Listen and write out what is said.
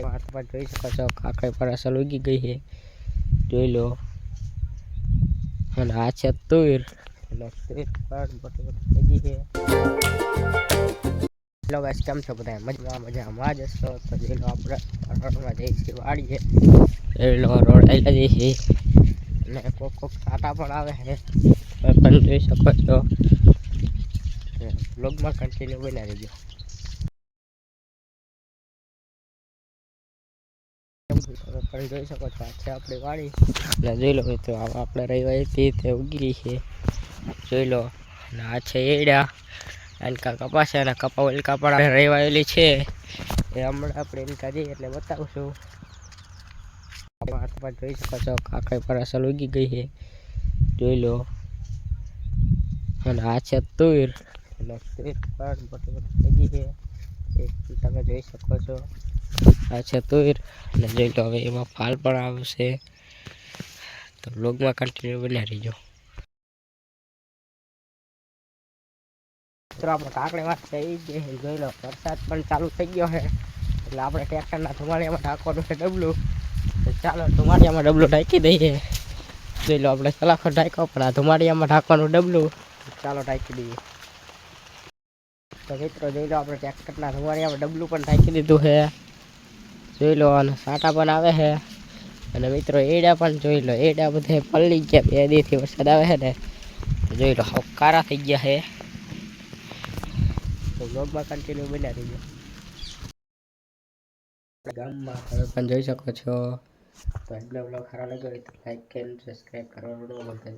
હાથમાં જોઈ શકો છો કાકડી પર અસલ ઉગી ગઈ છે, જોઈ લો. અને આ છે તુર, એટલે તુર પણ મોટી મોટી થઈ ગઈ છે. હેલો ગાઈસ, કેમ છો બધા? મજામાં જ હશો તો જોઈ લો. આપણે રોડમાં જઈશું વાડીએ, જોઈ લો રોડ આવી જઈએ છે અને કોક કાંટા પણ આવે છે, પણ જોઈ શકો છો. બ્લોગમાં કન્ટિન્યુ બના રહેજો. પણ જોઈ શકો છો આ છે આપણી વાડી, અને જોઈ લો મિત્રો આપણે રવિવારે તે ઉગી છે, જોઈ લો. અને આ છે એડા એનકા કપા છે, અને કપા ઉલકા પણ રવિવારેલી છે, એ હમણાં આપણે એનકા જઈએ એટલે બતાવશું. હાથમાં જોઈ શકો છો કાકડી પર અસલ ઉગી ગઈ છે, જોઈ લો. અને આ છે તુર, એટલે તુર પણ મોટી મોટી થઈ ગઈ છે, એ તમે જોઈ શકો છો. આ છે તુર, અને જોઈ લો હવે એમાં ફાલ પણ આવશે, તો બ્લોગમાં કન્ટિન્યુ બન્યા રહીજો. મિત્રો આપણે કાકડી વાત થઈ ગઈ, જોઈ લો વરસાદ પણ ચાલુ થઈ ગયો છે, એટલે આપણે ટ્રેક્ટરના ધુમાડિયામાં ઢાંકવાનું છે ડબલું. ચાલો ધુમાડિયામાં ડબલું ઢાંકી દઈએ. જોઈ લો આપણે સલાખો ઢાંક્યો, પણ આ ધુમાડિયામાં ઢાંકવાનું ડબલું, ચાલો ઢાંકી દઈએ. તો મિત્રો જોઈ લો આપણે ટ્રેક્ટરના ધુમાડિયામાં ડબલું પણ ઢાંકી દીધું છે, જોઈ લો. અને સાટા પણ આવે છે, અને મિત્રો એડા પણ જોઈ લો, એડા બધા પલળી ગયા, 2 દિવસથી વરસાદ આવે છે ને, જોઈ લો કારા થઈ ગયા છે. તો બ્લોગમાં કન્ટિન્યુ બન્યા રહીજો. ગામમાં તમે પણ જોઈ શકો છો. તો આજનો બ્લોગ સારો લાગ્યો હોય તો લાઈક અને સબસ્ક્રાઈબ કરવાનું ન ભૂલતા.